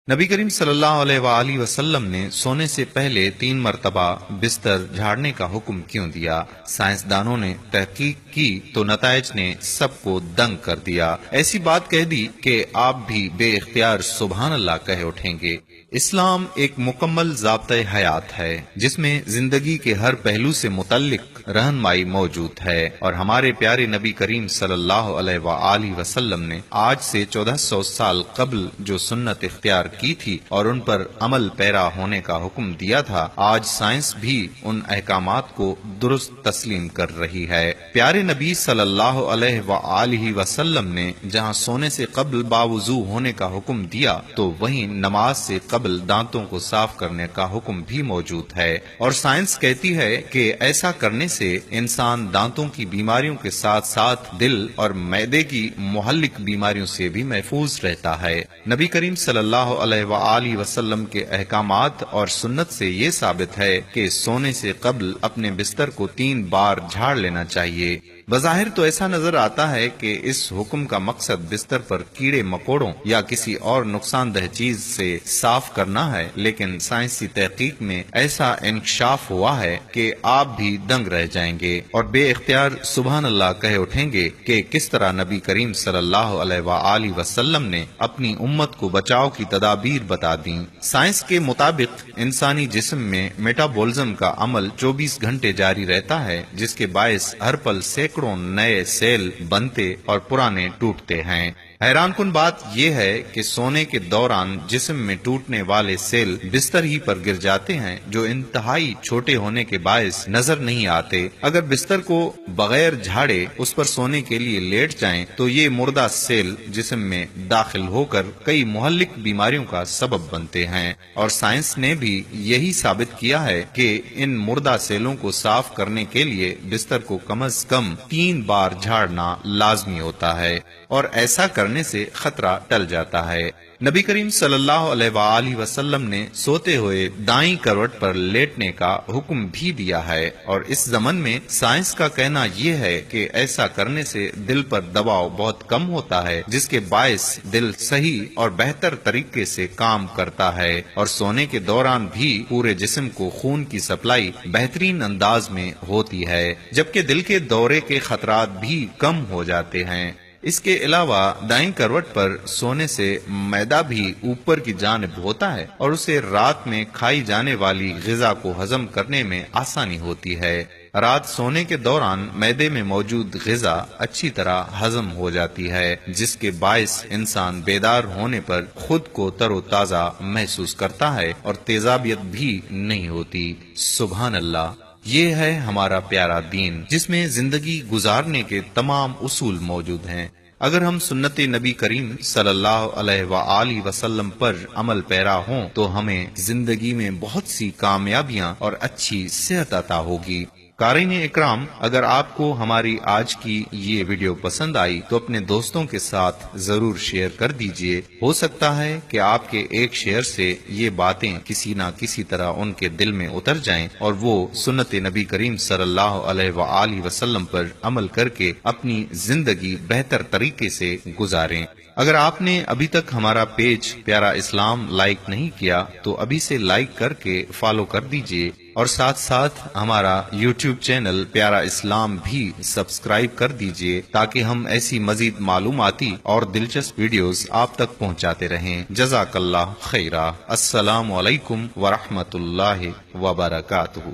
نبی کریم صلی اللہ علیہ وآلہ وسلم نے سونے سے پہلے 3 مرتبہ بستر جھاڑنے کا حکم کیوں دیا؟ سائنسدانوں نے تحقیق کی تو نتائج نے سب کو دنگ کر دیا۔ ایسی بات کہہ دی کہ آپ بھی بے اختیار سبحان اللہ کہہ اٹھیں گے۔ اسلام ایک مکمل ضابطۂ حیات ہے جس میں زندگی کے ہر پہلو سے متعلق رہنمائی موجود ہے، اور ہمارے پیارے نبی کریم صلی اللہ علیہ وآلہ وسلم نے آج سے 1400 سال قبل جو سنت اختیار کی تھی اور ان پر عمل پیرا ہونے کا حکم دیا تھا، آج سائنس بھی ان احکامات کو درست تسلیم کر رہی ہے۔ پیارے نبی صلی اللہ علیہ وآلہ وسلم نے جہاں سونے سے قبل باوضو ہونے کا حکم دیا تو وہیں نماز سے قبل دانتوں کو صاف کرنے کا حکم بھی موجود ہے، اور سائنس کہتی ہے کہ ایسا کرنے سے انسان دانتوں کی بیماریوں کے ساتھ ساتھ دل اور معدے کی مہلک بیماریوں سے بھی محفوظ رہتا ہے۔ نبی کریم صلی اللہ علیہ وآلہ وسلم کے احکامات اور سنت سے یہ ثابت ہے کہ سونے سے قبل اپنے بستر کو 3 بار جھاڑ لینا چاہیے۔ بظاہر تو ایسا نظر آتا ہے کہ اس حکم کا مقصد بستر پر کیڑے مکوڑوں یا کسی اور نقصان دہ چیز سے صاف کرنا ہے، لیکن سائنسی تحقیق میں ایسا انکشاف ہوا ہے کہ آپ بھی دنگ رہ جائیں گے اور بے اختیار سبحان اللہ کہہ اٹھیں گے کہ کس طرح نبی کریم صلی اللہ علیہ وآلہ وسلم نے اپنی امت کو بچاؤ کی تدابیر بتا دیں۔ سائنس کے مطابق انسانی جسم میں میٹابولزم کا عمل 24 گھنٹے جاری رہتا ہے، جس کے باعث ہر پل سینکڑوں نئے سیل بنتے اور پرانے ٹوٹتے ہیں۔ حیران کن بات یہ ہے کہ سونے کے دوران جسم میں ٹوٹنے والے سیل بستر ہی پر گر جاتے ہیں، جو انتہائی چھوٹے ہونے کے باعث نظر نہیں آتے۔ اگر بستر کو بغیر جھاڑے اس پر سونے کے لیے لیٹ جائیں تو یہ مردہ سیل جسم میں داخل ہو کر کئی مہلک بیماریوں کا سبب بنتے ہیں، اور سائنس نے بھی یہی ثابت کیا ہے کہ ان مردہ سیلوں کو صاف کرنے کے لیے بستر کو کم از کم 3 بار جھاڑنا لازمی ہوتا ہے، اور ایسا کرنے سے خطرہ ٹل جاتا ہے۔ نبی کریم صلی اللہ علیہ وآلہ وسلم نے سوتے ہوئے دائیں کروٹ پر لیٹنے کا حکم بھی دیا ہے، اور اس ضمن میں سائنس کا کہنا یہ ہے کہ ایسا کرنے سے دل پر دباؤ بہت کم ہوتا ہے، جس کے باعث دل صحیح اور بہتر طریقے سے کام کرتا ہے، اور سونے کے دوران بھی پورے جسم کو خون کی سپلائی بہترین انداز میں ہوتی ہے، جبکہ دل کے دورے کے خطرات بھی کم ہو جاتے ہیں۔ اس کے علاوہ دائیں کروٹ پر سونے سے معدہ بھی اوپر کی جانب ہوتا ہے، اور اسے رات میں کھائی جانے والی غذا کو ہضم کرنے میں آسانی ہوتی ہے۔ رات سونے کے دوران معدے میں موجود غذا اچھی طرح ہضم ہو جاتی ہے، جس کے باعث انسان بیدار ہونے پر خود کو تر و تازہ محسوس کرتا ہے اور تیزابیت بھی نہیں ہوتی۔ سبحان اللہ! یہ ہے ہمارا پیارا دین، جس میں زندگی گزارنے کے تمام اصول موجود ہیں۔ اگر ہم سنت نبی کریم صلی اللہ علیہ وآلہ وسلم پر عمل پیرا ہوں تو ہمیں زندگی میں بہت سی کامیابیاں اور اچھی صحت عطا ہوگی۔ قارئین اکرام، اگر آپ کو ہماری آج کی یہ ویڈیو پسند آئی تو اپنے دوستوں کے ساتھ ضرور شیئر کر دیجئے۔ ہو سکتا ہے کہ آپ کے ایک شیئر سے یہ باتیں کسی نہ کسی طرح ان کے دل میں اتر جائیں اور وہ سنت نبی کریم صلی اللہ علیہ وآلہ وسلم پر عمل کر کے اپنی زندگی بہتر طریقے سے گزاریں۔ اگر آپ نے ابھی تک ہمارا پیج پیارا اسلام لائک نہیں کیا تو ابھی سے لائک کر کے فالو کر دیجئے، اور ساتھ ساتھ ہمارا یوٹیوب چینل پیارا اسلام بھی سبسکرائب کر دیجئے، تاکہ ہم ایسی مزید معلوماتی اور دلچسپ ویڈیوز آپ تک پہنچاتے رہیں۔ جزاک اللہ خیرہ۔ السلام علیکم ورحمۃ اللہ وبرکاتہ۔